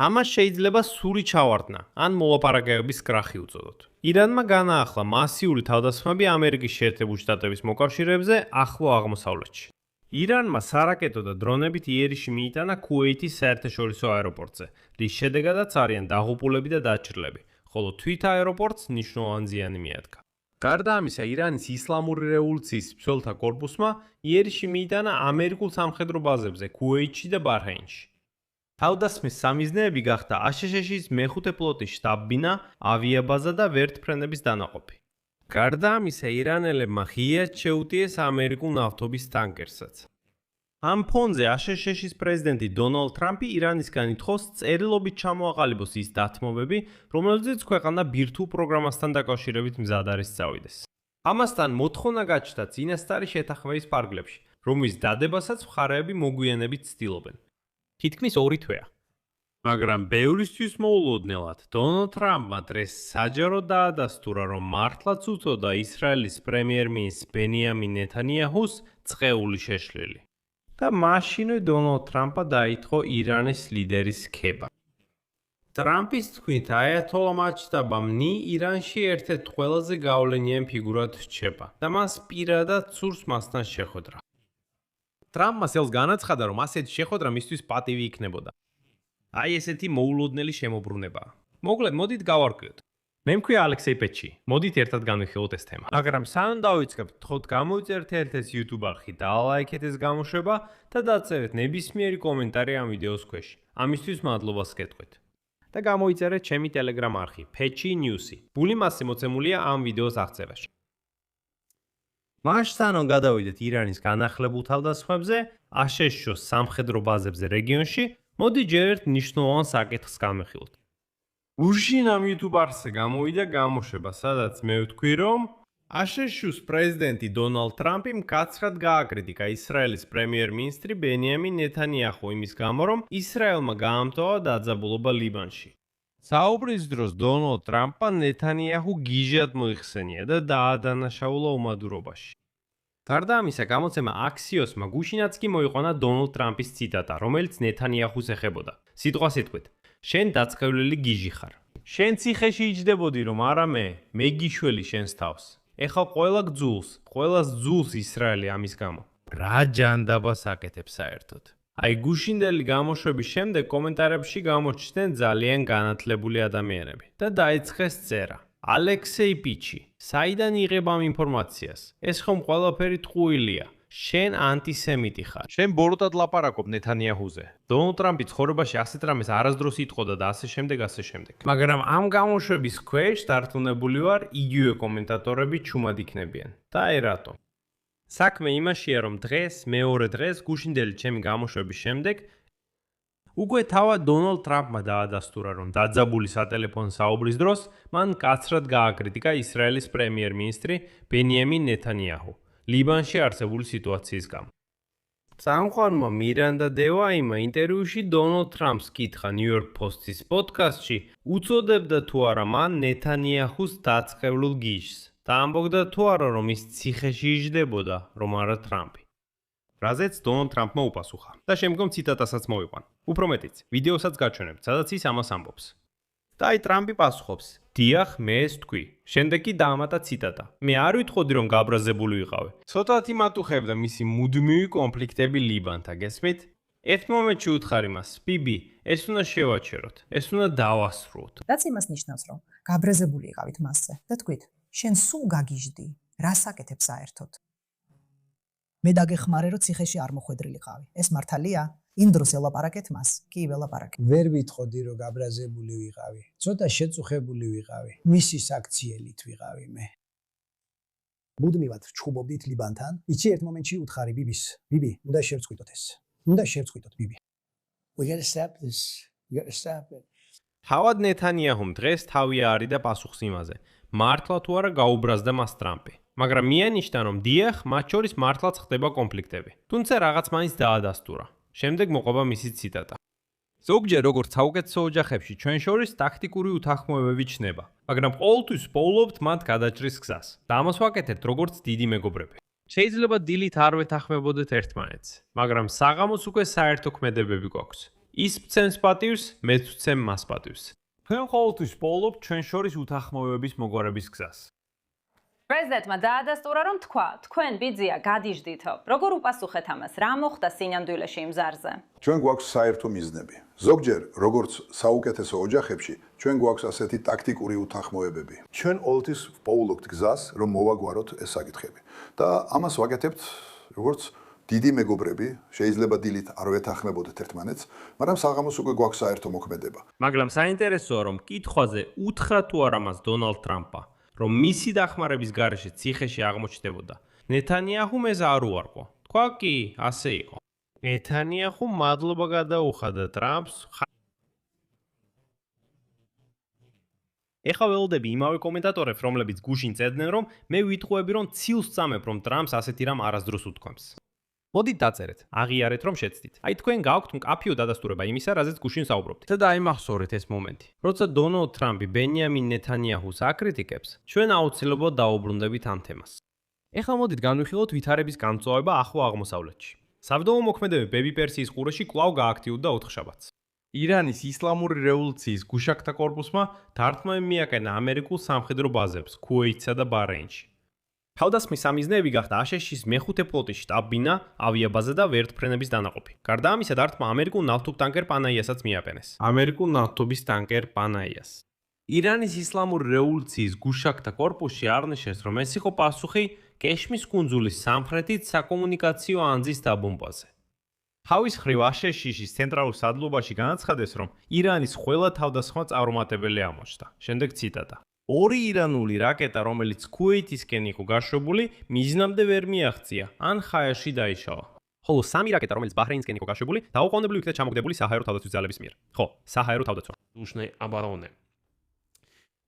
ამას შეიძლება სული ჩავარდნა, ან მოლაპარაკებების კრახი უწოდოთ. ირანმა განაახლა მასიური თავდასხმები ამერიკის შეერთებულ შტატების მოკავშირეებზე ახლო აღმოსავლეთში. ირანმა სარაკეტო და დრონებით იერიში მიიტანა ქუვეითის საერთაშორისო აეროპორტზე, რის შედეგადაც არიან დაღუპულები და დაჭრილები, ხოლო თვით აეროპორტს მნიშვნელოვანი ზიანი მიადგა. გარდა ამისა, ირანის ისლამური რევოლუციის მცველთა კორპუსმა იერიში მიიტანა ამერიკულ სამხედრო ბაზებზე ქუვეითში და ბაჰრეინში. თავდასხმის სამიზნეები გახდა აშშ-ის მეხუთე ფლოტის შტაბ-ბინა, ავიაბაზა და ვერტმფრენების დანაყოფი. გარდა ამისა, ირანელებმა ღიად შეუტიეს ამერიკულ ნავთობის ტანკერსაც. ამ ფონზე აშშ-ის პრეზიდენტი დონალდ ტრამპი ირანისგან ითხოვს წერილობით ჩამოაყალიბოს ის დათმობები, რომელზეც ქვეყანა ბირთვულ პროგრამასთან დაკავშირებით მზად არის წავიდეს. ამასთან მოთხოვნა გაჩნდა წინასწარი შეთანხმების ფარგლებში, რომლის დადებასაც მხარეები მოგვიანებით ცდილობენ. თითქმის 2 თვეა. მაგრამ ბევრისთვის მოულოდნელად დონალდ ტრამპმა დღეს საჯაროდ დაადასტურა, რომ მართლაც უწოდა ისრაელის პრემიერ-მინისტრ ბენიამინ ნეთანიაჰუს წყეული შეშლილი. და მაშინვე დონალდ ტრამპმა დაითხოვა ირანის ლიდერის ქება. ტრამპის თქმით, აიათოლა მაჯტაბამნი ირანში ერთ-ერთ ყველაზე გავლენიან ფიგურად რჩება და მას პირადად სურს მასთან შეხვედრა. ტრამპმა სელს განაცხადა, რომ ასეთი შეხვედრა მისთვის პატივი იქნებოდა. აი ესეთი მოულოდნელი შემოbrunებაა. მოკლედ, მოდით გავარკვიოთ. მე მქვია ალექსეი პეჩი. მოდით ერთად განვიხილოთ ეს თემა. მაგრამ სანამ დავიწყებთ, თხოვთ გამოიწერთ ერთ-ერთ YouTube არხი, დალაიქეთ ეს გამოშვება და დაწერეთ ნებისმიერი კომენტარი ამ ვიდეოს ქვეშ. ამისთვის მადლობას გეტყვით. და გამოიწერეთ ჩემი Telegram არხი, Pechi News-ი. ბული მასზე მოცემულია ამ ვიდეოს აღწერაში. მაშთანონ გადავიდეთ ირანის განახლებულ თავდასხმებზე, აშშ-ს სამხედრო ბაზებზე რეგიონში, მოდი ჯერ ერთ მნიშვნელოვან საკითხს განვიხილოთ. უშინ ამ YouTube არხზე გამოვიდა გამოშვება, სადაც მე ვთქვი, რომ აშშ-ს პრეზიდენტი დონალდ ტრამპი მკაცრად გააკრიტიკა ისრაელის პრემიერ-მინისტრი ბენიამინ ნეთანიაჰუ იმის გამო, რომ ისრაელმა გაამტოვა დაძაბულობა ლიბანში. საუბრის დროს დონალდ ტრამპმა ნეთანიაჰუ გიჟად მოიხსენია და დაადანაშაულა უმადურობაში. გარდა ამისა, გამოცემა Axios-მა გუშინაც კი მოიყვანა დონალდ ტრამპის ციტატა, რომელიც ნეთანიაჰუს ეხებოდა. სიტყვა სიტყვით, შენ დაწყევლილი გიჟი ხარ. შენ ციხეში იჯდებოდი, რომ არა მე გიშველი შენს თავს. ეხლა ყველას ძულს ისრაელი ამის გამო. რა ჯანდაბას აკეთებს საერთოდ? აი გუშინდელი გამოშვების შემდეგ კომენტარებში გამოჩნდნენ ძალიან განათლებული ადამიანები და დაიწყეს წერა. ალექსეი პიჩი, საიდან იღებ ამ ინფორმაციას? ეს ხომ ყველაფერი ტყუილია. შენ ანტისემიტი ხარ. შენ ბოროტად ლაპარაკობ ნეთანიაჰუზე. დონალდ ტრამპი ცხოვრებაში ასეთ რამეს არასდროს იტყოდა და ასე შემდეგ. მაგრამ ამ გამოშვების ქვეშ დარწმუნებული ვარ, იგივე კომენტატორები ჩუმად იქნებიან. და აი რატო? საქმე იმაშია, რომ დღეს, მეორე დღეს, გუშინდელი ჩემი გამოშვების შემდეგ, უკვე თავად დონალდ ტრამპმა დაადასტურა, რომ დაძაბული სატელეფონო საუბრის დროს მან კაცრად გააკრიტიკა ისრაელის პრემიერ-მინისტრი ბენიამინ ნეთანიაჰუ ლიბანში არსებული სიტუაციის გამო. წამყვანმა მირანდა დევაიმა ინტერვიუში დონალდ ტრამპს კითხა New York Post-ის პოდკასტში, უწოდებდა თუ არა მან ნეთანიაჰუს დაწყევლილ გიჟს და ამბობდა თუ არა, რომ ის ციხეში იჯდებოდა, რომ არა ტრამპი. რაზეც დონალდ ტრამპმა უპასუხა და შემდგომ ციტატასაც მოვიყვან. უფრო მეტიც, ვიდეოსაც გაჩვენებთ, სადაც ის ამას ამბობს. და აი ტრამპი პასუხობს: დიახ, მე ეს თქვი. შემდეგ კი დაამატა ციტატა. მე არ ვითხოვდი, რომ გაბრაზებული ვიყავი. ცოტათი მატუხებდა მისი მუდმივი კონფლიქტები ლიბანთან, გესმით? ერთ მომენტში უთხარი მას: ბიბი, ეს უნდა შევაჩეროთ, ეს უნდა დავასრულოთ. რაც იმას ნიშნავს, რომ გაბრაზებული იყავით მასზე და თქვით: შენ სულ გაგიჟდი, რას აკეთებ საერთოდ? მე დაგეხმარე, რომ ციხეში არ მოხვედრილიყავი. ეს მართალია? იმ დროს ელაპარაკეთ მას. კი, ველაპარაკეთ. ვერ ვითხოვდი, რომ გაბრაზებული ვიყავი. ცოტა შეწუხებული ვიყავი. მისი საქციელით ვიყავი მე. მუდმივად ჩხუბობდით ლიბანთან. იცი ერთ მომენტში უთხარი ბიბის: ბიბი, უნდა შევწყვიტოთ ეს. უნდა შევწყვიტოთ ბიბი. We got to stop this. We got to stop it. თავად ნეთანიაჰუმ დღეს თავი არიდა პასუხს იმაზე. მართლა თუ არა გაუბრაზდა მას ტრამპი. მაგრამ მიანიშნა, რომ დიახ, მათ შორის მართლაც ხდება კონფლიქტები. თუმცა რაღაც მაინც დაადასტურა. შემდეგ მოყვება მისი ციტატა. ზოგჯერ როგორც საუკეთესო ოჯახებში ჩვენ შორის ტაქტიკური უთანხმოებები ჩნდება, მაგრამ ყოველთვის პოულობთ მათ გადაჭრის გზას. და ამას ვაკეთებთ როგორც დიდი მეგობრები. შეიძლება დილით არ ვეთანხმებოდეთ ერთმანეთს, მაგრამ საღამოს უკვე საერთო ქმედებები გვაქვს. ის მცემს პატივს, მეც ვცემ მას პატივს. თქვენ ყოველთვის პოულობთ ჩვენ შორის უთანხმოებების მოგვარების გზას. პრეზიდენტმა დაადასტურა, რომ თქვენ ბიძია გადიждითო. როგორ უპასუხეთ ამას? რა მოხდა სინამდვილეში იმ ზარზე? ჩვენ გვაქვს საერთო მიზნები. ზოგჯერ, როგორც საუკეთესო ოჯახებში, ჩვენ გვაქვს ასეთი ტაქტიკური უთანხმოებები. ჩვენ ყოველთვის პოულობთ გზას, რომ მოვაგვაროთ ეს საკითხები. და ამას ვაკეთებთ, როგორც დიდი მეგობრები, შეიძლება დილით არ ვეთანხმებოდეთ ერთმანეთს, მაგრამ საღამოს უკვე გვაქვს საერთო მოქმედება. მაგრამ საინტერესოა, რომ კითხვაზე უთხრა თუ არა მას დონალდ ტრამპმა, რომ მისი დახმარების გარეშე ციხეში აღმოჩნდებოდა. ნეთანიაჰუმ ეს არ უარყო. თქვა კი, ასე იყო. ნეთანიაჰუმ მადლობა გადაუხადა ტრამპს. ეხლა ველოდები იმავე კომენტატორებს, რომლებიც გუშინ წერდნენ, რომ მე ვიტყუები, რომ ცილს წამებ, რომ ტრამპს ასეთი რამ არასდროს უთქვამს. მოდით დაწერეთ, აღიარეთ, რომ შეცდით. აი თქვენ გაქვთ მკაფიო დადასტურება იმისა, რაზეც გუშინ საუბრობთ. და დაიმახსოვრეთ ეს მომენტი. როცა დონალდ ტრამპი ბენიამინ ნეთანიაჰუს აკრიტიკებს, ჩვენ აუცილებლად დაუბრუნდებით ამ თემას. ეხლა მოდით განვიხილოთ ვითარების გამწვავება ახლო აღმოსავლეთში. საბრძოლო მოქმედებები ბეიბი პერსიის ყურეში კვლავ გააქტიურდა ოთხშაბათს. ირანის ისლამური რევოლუციის გუშაქთა კორპუსმა დარტყმა მიაკენა ამერიკულ სამხედრო ბაზებს ქუეითსა და ბაჰრეინში. თავდასხმის სამიზნეები გახდა აშშ-ის მეხუთე ფლოტის შტაბ-ბინა, ავიაბაზა და ვერტმფრენების დანაყოფი. გარდა ამისა, დარტყმა ამერიკულ ნავთობ ტანკერ პანაიასაც მიაპენეს. ამერიკულ ნავთობის ტანკერ პანაიას. ირანის ისლამური რევოლუციის გუშაქთა კორპუსში აღნიშნეს, რომ ეს იყო პასუხი კეშმის კუნძულის სამხრეთით საკომუნიკაციო ანძის დაბომბვაზე. თავის მხრივ აშშ-ის ცენტრალურ სადლობაში განაცხადეს, რომ ირანის ყველა თავდასხმა წარუმატებელი აღმოჩნდა. შემდეგ ციტატა. ორი ირანული რაკეტა, რომელიც ქუეითისკენ იყო გაშვებული, მიზნამდე ვერ მიაღწია, ან ხაერში დაიშალა. ხოლო სამი რაკეტა, რომელიც ბაჰრეინსკენ იყო გაშვებული, დაუყოვნებლივ იქნა ჩამოგდებული საჰაერო თავდაცვის ძალების მიერ. ხო, საჰაერო თავდაცვა. უშნე აბარონე.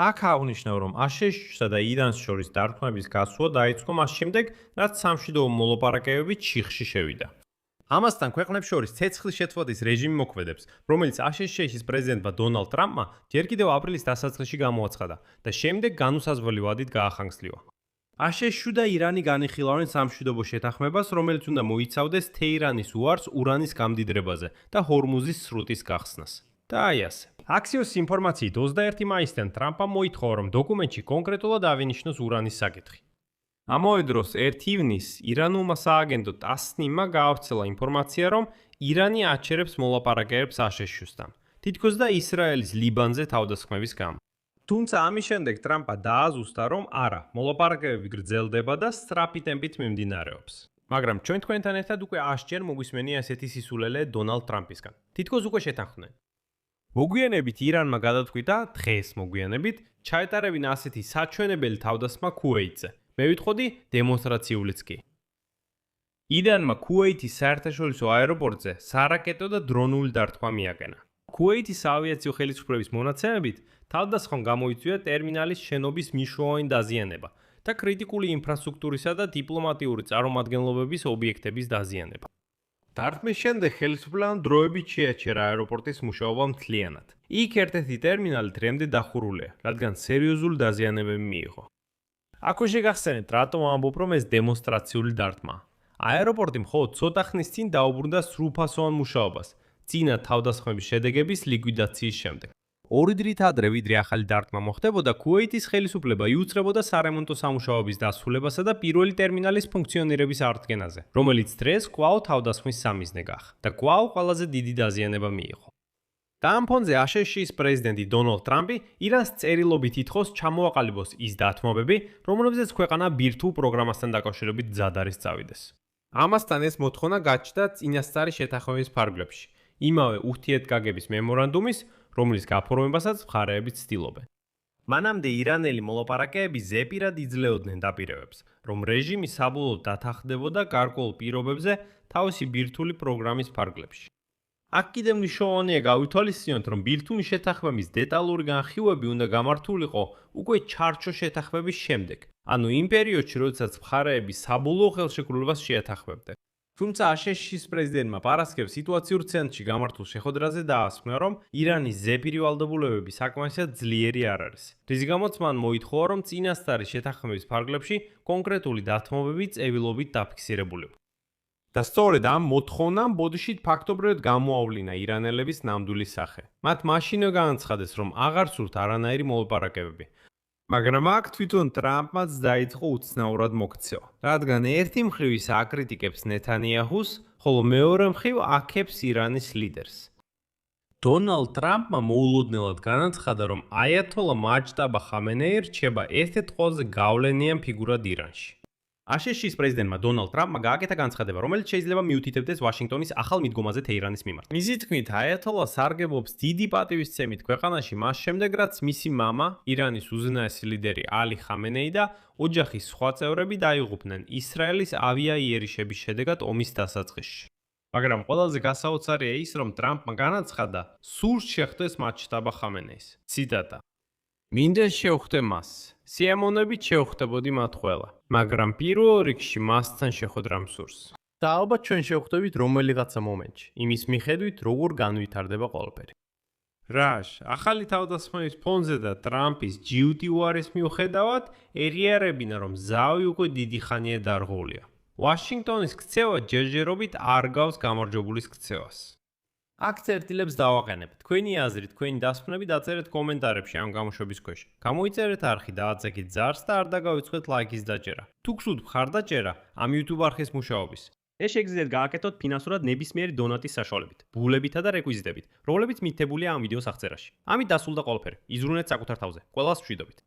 აქ აღნიშნავ, რომ აშშ-სა და ირანს შორის დარტყმების გასვლა დაიწყო მას შემდეგ, რაც სამშვიდობო მოლაპარაკებები ჩიხში შევიდა. ამასთან ქვეყნებს შორის ცეცხლის შეცვლადის რეჟიმი მოქმედებს, რომელიც აშშ-ის პრეზიდენტმა დონალდ ტრამპმა ჯერ კიდევ აპრილის დასაწყისში გამოაცხადა და შემდეგ განუსაზღვრელი ვადით გაახანგსლივა. აშშ და ირანი განიხილავენ სამშვიდობო შეთანხმებას, რომელიც უნდა მოიცავდეს თეირანის უარს ურანის გამდიდრებაზე და ჰორმუზის სრუტის გახსნას. და აი ასე. აქსიოს ინფორმაციით 21 მაისიდან ტრამპმა მოითხოვა, რომ დოკუმენტში კონკრეტულად ავინიშნოს ურანის საკითხი. ამავე დროს 1 ივნისს ირანულმა სააგენტო ტასნიმმა გაავრცელა ინფორმაცია, რომ ირანი აჩერებს მოლაპარაკებებს აშშ-სთან, თითქოს და ისრაელის ლიბანზე თავდასხმების გამო. თუმცა ამის შემდეგ ტრამპა დააზუსტა, რომ არა, მოლაპარაკებები გრძელდება და სწრაფი ტემპით მიმდინარეობს. მაგრამ ჩვენ თქვენთან ერთად უკვე 100 ჯერ მოგვისმენია ასეთი სისულელე დონალდ ტრამპისგან. თითქოს უკვე შეთანხმდნენ. მოგვიანებით ირანმა გადაწყვიტა, დღეს მოგვიანებით, ჩაეტარებინა ასეთი საჩვენებელი თავდასხმა ქუეითზე. მე ვიტყოდი დემონსტრაციულიც კი. ირანმა ქუეითის საერთაშორისო აეროპორტზე სარაკეტო და დრონული დარტყმა მიაკენა. ქუეითის ავიაციო ხელისუფლების მონაცემებით, თავდასხმამ გამოიწვია ტერმინალის შენობის მნიშვნელოვანი დაზიანება და კრიტიკული ინფრასტრუქტურისა და დიპლომატიური წარმომადგენლობების ობიექტების დაზიანება. დარტყმის შემდეგ ხელისუფლებამ დროებით შეაჩერა აეროპორტის მუშაობა მთლიანად. იქ ერთ-ერთი ტერმინალი დღემდე დახურულია, რადგან სერიოზული დაზიანებები მიიღო. აქვე შეგახსენებთ, რატომ ამბობ, რომ ეს დემონსტრაციული დარტყმა. აეროპორტი მხოლოდ ცოტა ხნის წინ დაუბრუნდა სრულფასოვან მუშაობას, წინა თავდასხმების შედეგების ლიკვიდაციის შემდეგ. ორი დღით ადრე, ვიდრე ახალი დარტყმა მოხდებოდა, ქუეითის ხელისუფლება იუწრებოდა სარემონტო სამუშაოების დასრულებასა და პირველი ტერმინალის ფუნქციონირების აღდგენაზე, რომელიც დღეს კვლავ თავდასხმის სამიზნე გახდა და კვლავ ყველაზე დიდი დაზიანება მიიღო. და ამ ფონზე აშშ-ის პრეზიდენტი დონალდ ტრამპი ირანს წერილობით ითხოვს ჩამოაყალიბოს ის დათმობები, რომლებზეც ქვეყანა ბირთვულ პროგრამასთან დაკავშირებით მზად არის წავიდეს. ამასთან ეს მოთხოვნა გაჩნდა წინასწარი შეთანხმების ფარგლებში, იმავე ურთიერთგაგების მემორანდუმის, რომლის გაფორმებასაც მხარეები ცდილობენ. მანამდე ირანელი მოლაპარაკეები ზეპირად იძლეოდნენ დაპირებებს, რომ რეჟიმი საბოლოოდ დათანხმდებოდა გარკვეულ პირობებზე თავისი ბირთვული პროგრამის ფარგლებში. აქ კიდევ მნიშვნელოვანია გავითვალისწინოთ, რომ ბირთვული შეთანხმების დეტალური განხილვები უნდა გამართულიყო უკვე ჩარჩო შეთანხმების შემდეგ, ანუ იმ პერიოდში, როდესაც მხარეები საბოლოო ხელშეკრულებას შეეთანხმებდნენ. თუმცა აშშ-ის პრეზიდენტმა პარასკევს სიტუაციურ ცენტრში გამართულ შეხვედრაზე დაასკვნა, რომ ირანის ზეპირი ვალდებულებები საკმარისად ძლიერი არ არის, რის გამოც მან მოითხოვა, რომ წინასწარი შეთანხმების ფარგლებში კონკრეტული დათმობები წევილობით დაფიქსირებულიყო. და სწორედ ამ მოთხოვნამ ბოდიშით ფაქტობრივად გამოავლინა ირანელების ნამდვილი სახე. მათ მაშინვე განაცხადეს, რომ აღარ სურთ არანაირი მოლაპარაკებები. მაგრამ აქ თვითონ ტრამპმაც დაიწყო უცნაურად მოქცევა, რადგან ერთი მხრივ ის აკრიტიკებს ნეთანიაჰუს, ხოლო მეორე მხრივ აქებს ირანის ლიდერს. დონალდ ტრამპმა მოულოდნელად განაცხადა, რომ აიათოლა მაჯტაბა ხამენეი რჩება ერთ-ერთ ყველაზე გავლენიან ფიგურად ირანში. აშშ-ის პრეზიდენტმა დონალდ ტრამპმა გააკეთა განცხადება, რომელიც შეიძლება მიუთითებდეს ვაშინგტონის ახალ მიდგომაზე თეირანის მიმართ. მისი თქმით, აიათოლა სარგებლობს დიდი პატივისცემით ქვეყანაში მას შემდეგ, რაც მისი მამა, ირანის უზენაესი ლიდერი ალი ხამენეი და ოჯახის სხვა წევრები დაიღუპნენ ისრაელის ავიაიერიშების შედეგად ომის დასაწყისში. მაგრამ ყველაზე გასაოცარია ის, რომ ტრამპმა განაცხადა, სურს შეხვდეს მაჯტაბა ხამენეის. ციტატა: მინდა შევხვდე მას. სიამოვნებით შევხვდებოდი მათ ყველა, მაგრამ პირველ რიგში მასთან შეხვედრა მსურს. და ალბათ ჩვენ შევხვდებით რომელიღაცა მომენტში, იმის მიხედვით, როგორ განვითარდება ყველაფერი. რაშ, ახალი თავდასხმების ფონზე და ტრამპის ჯიუტი უარის მიუხედავად, ერიარებინა, რომ ზავი უკვე დიდი ხანია დარღვეულია. ვაშინგტონის ქცევა ჯერჯერობით არ გავს გამარჯვებულის ქცევას. აქ წერტილებს დავაყენებ. თქვენი აზრი, თქვენი დასკვნები დაწერეთ კომენტარებში ამ გამოშვების ქვეშ. გამოიწერეთ არხი და აწექით ზარს და არ დაგავიწყდეთ ლაიქის დაჭერა. თუ გსურთ მხარდაჭერა ამ YouTube არხის მუშაობის. ეს შეგიძლიათ გააკეთოთ ფინანსურად ნებისმიერი დონატის საშუალებით, ბულებითა და რეკვიზიტებით, რომლებიც მითებულია ამ ვიდეოს აღწერაში. ამით დასრულდა ყველაფერი. იზრუნეთ საკუთარ თავზე. ყველას მშვიდობით.